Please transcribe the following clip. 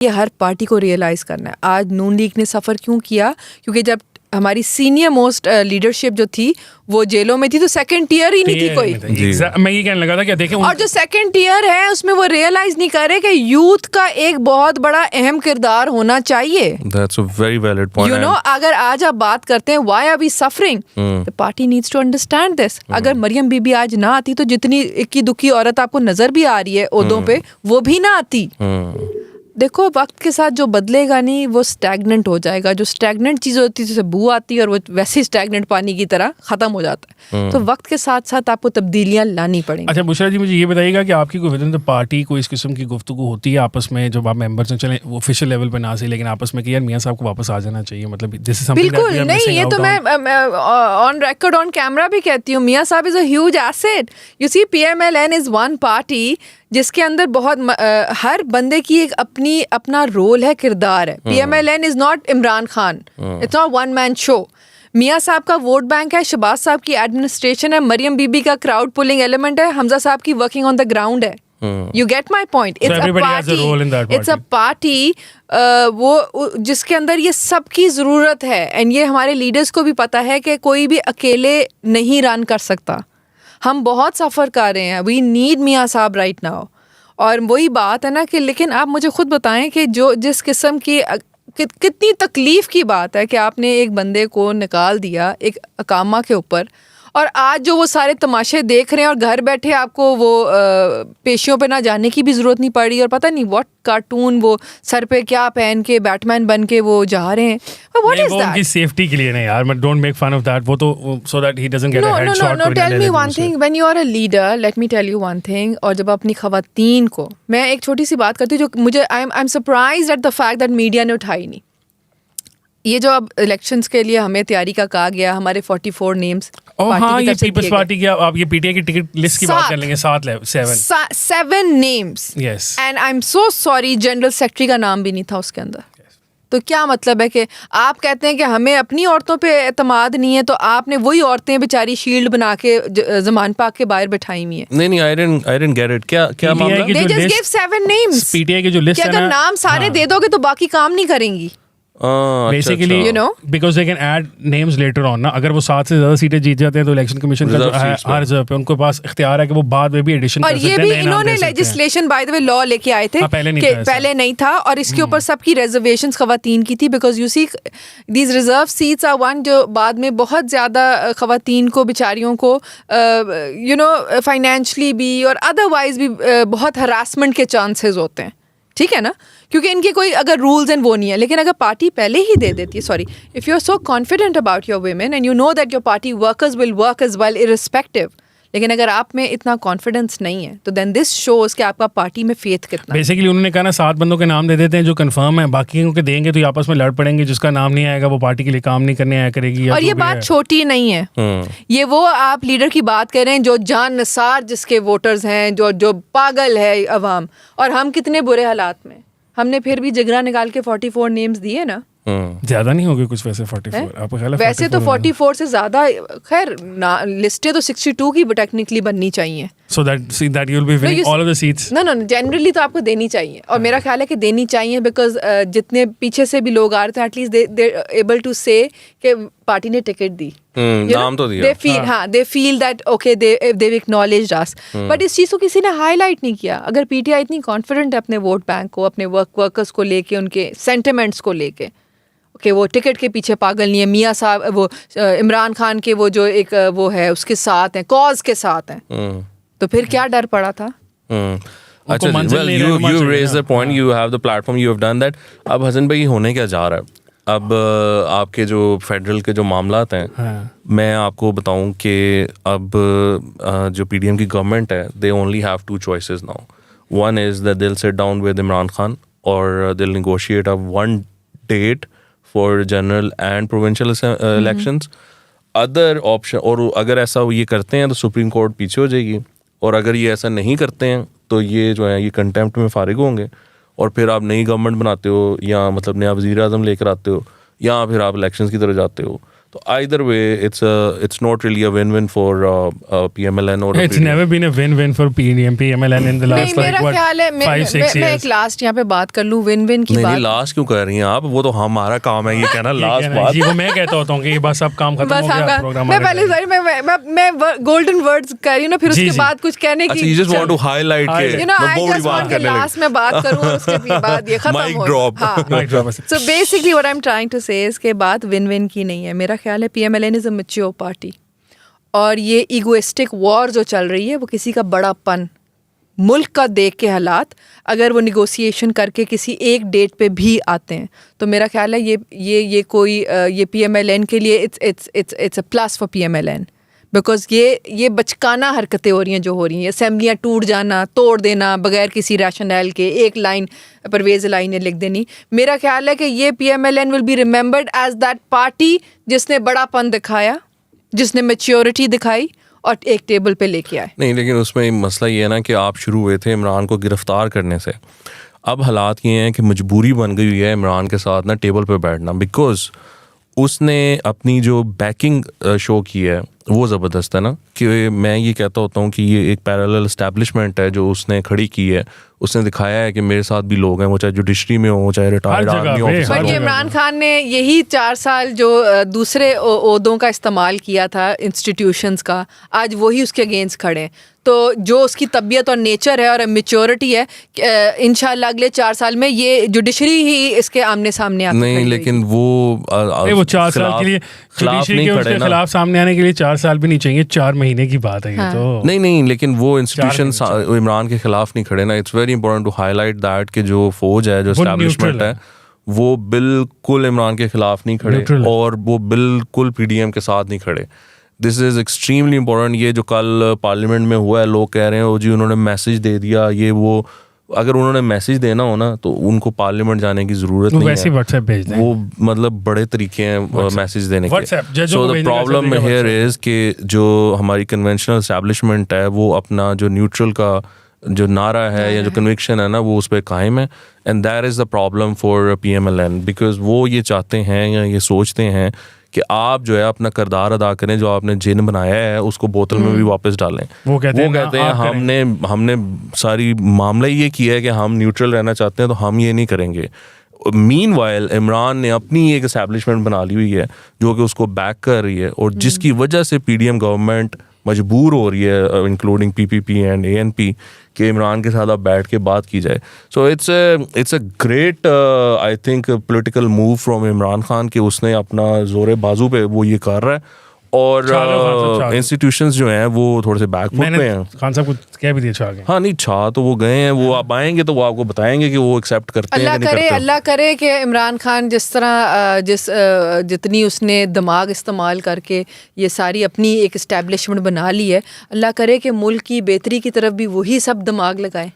ये हर पार्टी को रियलाइज़ करना है। आज नून लीग ने सफ़र क्यों किया? क्योंकि जब हमारी सीनियर मोस्ट लीडरशिप जो थी वो जेलों में थी तो सेकंड टियर ही नहीं थी कोई। मैं ये कहने लगा था कि देखें और जो सेकंड टियर है उसमें वो रियलाइज नहीं कर रहे कि यूथ का एक बहुत बड़ा अहम किरदार होना चाहिए। That's a very valid point. You know, अगर आज आप बात करते हैं why are we suffering? The party needs to understand this. अगर मरियम बीबी आज ना आती तो जितनी इक्की दुखी औरत आपको नजर भी आ रही है ओहदों पे वो भी ना आती। देखो वक्त के साथ जो बदलेगा नहीं वो स्टैगनेंट हो जाएगा। जो स्टैगनेंट चीज़ होती है जैसे बू आती है और वो वैसे ही स्टैगनेंट पानी की तरह ख़त्म हो जाता है। तो वक्त के साथ साथ आपको तब्दीलियाँ लानी पड़ेंगी। अच्छा बुशरा जी, मुझे ये बताइएगा कि आपकी कोई विदिन द पार्टी कोई इस किस्म की गुफ्तगू होती है आपस में जब आप मेंबर्स हैं, चलें वो ऑफिशियल लेवल पे ना सही लेकिन आपस में कि यार मियां साहब को वापस आ जाना चाहिए, मतलब दिस इज समथिंग बिल्कुल नहीं, ये तो मैं ऑन रिकॉर्ड ऑन कैमरा भी कहती हूँ, मियां साहब is a huge asset. You see PMLN is one party जिसके अंदर बहुत हर बंदे की एक अपना रोल है, किरदार है। PMLN is not Imran Khan, it's not one man show. मियां साहब का वोट बैंक है, शहबाज साहब की एडमिनिस्ट्रेशन है, मरियम बीबी का क्राउड पुलिंग एलिमेंट है, हमजा साहब की वर्किंग ऑन द ग्राउंड है। You get my point. It's a party वो जिसके अंदर ये सब की ज़रूरत है एंड ये हमारे लीडर्स को भी पता है कि कोई भी अकेले नहीं रन कर सकता। हम बहुत सफ़र कर रहे हैं, वी नीड मियां साहब राइट नाउ। और वही बात है ना कि लेकिन आप मुझे खुद बताएं कि जो जिस किस्म की कितनी तकलीफ़ की बात है कि आपने एक बंदे को निकाल दिया एक अकामा के ऊपर और आज जो वो सारे तमाशे देख रहे हैं और घर बैठे आपको वो पेशियों पे ना जाने की भी ज़रूरत नहीं पड़ रही और पता नहीं व्हाट कार्टून वो सर पे क्या पहन के बैटमैन बन के वो जा रहे हैं। What is that? उनकी सेफ्टी के लिए नहीं यार, don't make fun of that. वो तो so that he doesn't get a headshot. No tell me one thing, when you are a leader, let me tell you one thing. और जब अपनी खवातीन को, मैं एक छोटी सी बात करती हूँ जो मुझे I am surprised at the fact that media ने उठाई नहीं। ये जो अब इलेक्शंस के लिए हमें तैयारी का कहा गया, हमारे 44 नेम्स हाँ, ये पीपल्स पार्टी की आप ये पीटीआई की टिकट लिस्ट की बात कर लेंगे, 7 names. Yes and I am so sorry, general secretary का नाम भी नहीं था उसके अंदर। तो क्या मतलब है कि आप कहते हैं कि हमें अपनी औरतों पे एतमाद नहीं है तो आपने वही औरतें बेचारी शील्ड बना के ज़मान पाक के बाहर बैठाई हुई हैं। नहीं आई डिडंट गेट इट। क्या मामला? They just gave 7 names। PTI की जो लिस्ट है ना, अगर नाम सारे दे दोगे तो बाकी काम नहीं करेंगी। Basically you know, because they can add names later on ना। अगर वो 7 से ज़्यादा सीटें जीत जाते हैं तो इलेक्शन कमीशन का जो है हर रिजर्व पे उनके पास इख्तियार है कि वो बाद में भी एडिशन कर सकते हैं। और ये भी इन्होंने legislation by the way law लेके आए थे, पहले नहीं था और इसके ऊपर सबकी रिजर्वेशंस खवातीन की थी। Because you see these reserve seats are one जो बाद में बहुत ज़्यादा खवातीन को बेचारियों को यू नो फाइनेंशली भी और अदरवाइज भी बहुत हरासमेंट के चांसेस होते हैं, ठीक है ना, क्योंकि इनके कोई अगर रूल्स एंड वो नहीं है। लेकिन अगर पार्टी पहले ही दे देती है, sorry, if you are so confident about your women and you know that your party workers will work as well irrespective, लेकिन अगर आप में इतना कॉन्फिडेंस नहीं है तो देन दिस शोज कि आपका पार्टी में फेथ कितना। बेसिकली उन्होंने कहा ना 7 बंदों के नाम दे देते हैं जो कंफर्म है, बाकी को देंगे तो ये आपस में लड़ पड़ेंगे, जिसका नाम नहीं आएगा वो पार्टी के लिए काम नहीं करने आया करेगी। और ये बात छोटी नहीं है, ये वो आप लीडर की बात कर रहे हैं जो जान निसार जिसके वोटर्स हैं, जो पागल है अवाम। और हम कितने बुरे हालात में, हमने फिर भी जिगरा निकाल के 44 नेम्स दिए ना। ज्यादा नहीं होगी कुछ वैसे 44 आपको ख्याल है? वैसे तो 44 से ज्यादा, खैर लिस्टें तो 62 की टेक्निकली बननी चाहिए। So that you'll be winning all of the seats. No, generally तो आपको देनी चाहिए और मेरा ख्याल है कि देनी चाहिए बिकॉज जितने पीछे से भी लोग आ रहे थे एटलीस्ट दे एबल टू से कि पार्टी ने टिकट दी, नाम तो दिया। They feel that okay they acknowledged us. But इस चीज़ को किसी ने हाईलाइट नहीं किया। अगर पीटीआई इतनी कॉन्फिडेंट है अपने वोट बैंक को, अपने वर्कर्स को लेके, उनके सेंटिमेंट्स को लेके कि वो टिकट के पीछे पागल नहीं है, मियाँ साहब वो इमरान खान के वो जो एक वो है उसके साथ हैं, कॉज के साथ हैं, तो फिर क्या डर पड़ा था? अच्छा, well you raise the point, you have the platform, you have done that. अब हसन भाई होने क्या जा रहा है? अब आपके जो फेडरल के जो मामलात हैं, मैं आपको बताऊं कि अब जो पीडीएम की गवर्नमेंट है, they only have 2 choices now. One is that they'll sit down with Imran Khan or they'll negotiate a one date for general and provincial elections. Other option, और अगर ऐसा ये करते हैं तो सुप्रीम कोर्ट पीछे हो जाएगी, और अगर ये ऐसा नहीं करते हैं तो ये जो है ये कंटेम्प्ट में फारिग होंगे, और फिर आप नई गवर्नमेंट बनाते हो या मतलब नया वज़ीर आज़म लेकर आते हो, या फिर आप इलेक्शंस की तरफ जाते हो। तो either way it's not really a win-win for PMLN or It's never been a win-win for PMLN in the last नहीं, मेरा ख्याल है 5-6 मैं years. एक लास्ट यहाँ पे बात कर लूँ विन की नहीं बात। लास्ट क्यों कर रही हैं आप, वो तो हमारा काम है ये कहना लास्ट बात। जी वो मैं कहता होता हूँ कि बस अब काम खत्म हो गया, प्रोग्राम मैं पहले सॉरी मैं गोल्डन वर्ड्स कर रही हूँ ना, फिर उसके बाद कुछ कहने की, you just want to highlight के I just want कि लास्ट में बात करूँ और उसके बाद ये खत्म Mic हो। drop. Mic drop. So basically what I'm trying to say is कि बात विन की नहीं है। मेरा ख्याल है PMLN is a mature party और ये ईगोइस्टिक वॉर जो चल रही है वो किसी का बड़ापन, मुल्क का देख के हालात, अगर वो निगोशिएशन करके किसी एक डेट पे भी आते हैं तो मेरा ख्याल है ये कोई ये PMLN के लिए it's a plus for PMLN, because ये बचकाना हरकतें हो रही हैं जो हो रही हैं, असेंबलियाँ टूट जाना, तोड़ देना बगैर किसी रैशनल के, एक लाइन परवेज़ लाइन लिख देनी। मेरा ख्याल है कि ये PMLN will be remembered as that party जिसने बड़ापन दिखाया, जिसने मैच्योरिटी दिखाई और एक टेबल पे लेके आए। नहीं लेकिन उसमें मसला ये है ना कि आप शुरू हुए थे इमरान को गिरफ्तार करने से, अब हालात ये हैं कि मजबूरी बन गई हुई है इमरान के साथ ना टेबल पे बैठना, बिकॉज उसने अपनी जो बैकिंग शो की है वो ज़बरदस्त है ना, कि मैं ये कहता होता हूँ कि ये एक पैरेलल एस्टैब्लिशमेंट है जो उसने खड़ी की है। उसने दिखाया है कि मेरे साथ भी लोग हैं, वो चाहे जुडिशरी में हो, चाहे रिटायर्ड आर्मी ऑफिसर बट हो। इमरान खान ने यही 4 साल जो दूसरे ओहदों का इस्तेमाल किया था इंस्टीट्यूशंस का, आज वही उसके अगेंस्ट खड़े हैं। तो जो उसकी तबीयत और नेचर है और मेच्योरिटी है, इंशाल्लाह अगले 4 साल में ये जुडिशरी ही इसके आमने सामने आती नहीं लेकिन वो 4 साल के लिए जुडिशरी के उसके खिलाफ सामने आने के लिए 4 साल भी नहीं चाहिए, 4 महीने की बात है ये तो। नहीं लेकिन वो इंस्टीट्यूशन इमरान के खिलाफ नहीं खड़े ना। It's very important to highlight that कि जो फौज है, जो एस्टैब्लिशमेंट है, वो बिल्कुल इमरान के खिलाफ नहीं खड़े और वो बिल्कुल PDM के साथ नहीं खड़े। This is extremely important. ये जो कल पार्लियामेंट में हुआ है, लोग कह रहे हैं जी उन्होंने मैसेज दे दिया, ये वो, अगर उन्होंने मैसेज देना हो ना तो उनको पार्लियामेंट जाने की जरूरत नहीं है, व्हाट्सएप भेज दें। वो मतलब बड़े तरीके हैं मैसेज देने के। So the problem here is कि जो हमारी कन्वेंशनल एस्टैब्लिशमेंट है वो अपना जो न्यूट्रल का जो नारा है या जो कन्विक्शन है ना वो उस पर कायम है, and that is the problem for PMLN, because वो ये चाहते हैं या ये सोचते हैं कि आप जो है अपना किरदार अदा करें, जो आपने जिन बनाया है उसको बोतल में भी वापस डालें। वो कहते हैं हमने सारी मामला ये किया है कि हम न्यूट्रल रहना चाहते हैं तो हम ये नहीं करेंगे। मीनवाइल इमरान ने अपनी एक एस्टैब्लिशमेंट बना ली हुई है जो कि उसको बैक कर रही है और जिसकी वजह से PDM गवर्नमेंट मजबूर हो रही है, इंक्लूडिंग PPP एंड ANP, कि इमरान के साथ अब बैठ के बात की जाए। So it's a great I think political move from Imran Khan कि उसने अपना जोरे बाजू पे वो ये कर रहा है और इंस्टीट्यूशंस जो हैं वो थोड़े से बैकफुट पे हैं। खान साहब को कह भी दिया छा गए। हाँ नहीं छा तो वो गए हैं, वो आप आएंगे तो वो आपको बताएंगे कि वो एक्सेप्ट करते हैं कि नहीं करते। अल्लाह करे कि इमरान खान जिस तरह जितनी उसने दिमाग इस्तेमाल करके ये सारी अपनी एक इस्टेब्लिशमेंट बना ली है, अल्लाह करे कि मुल्क की बेहतरी की तरफ भी वही सब दिमाग लगाए।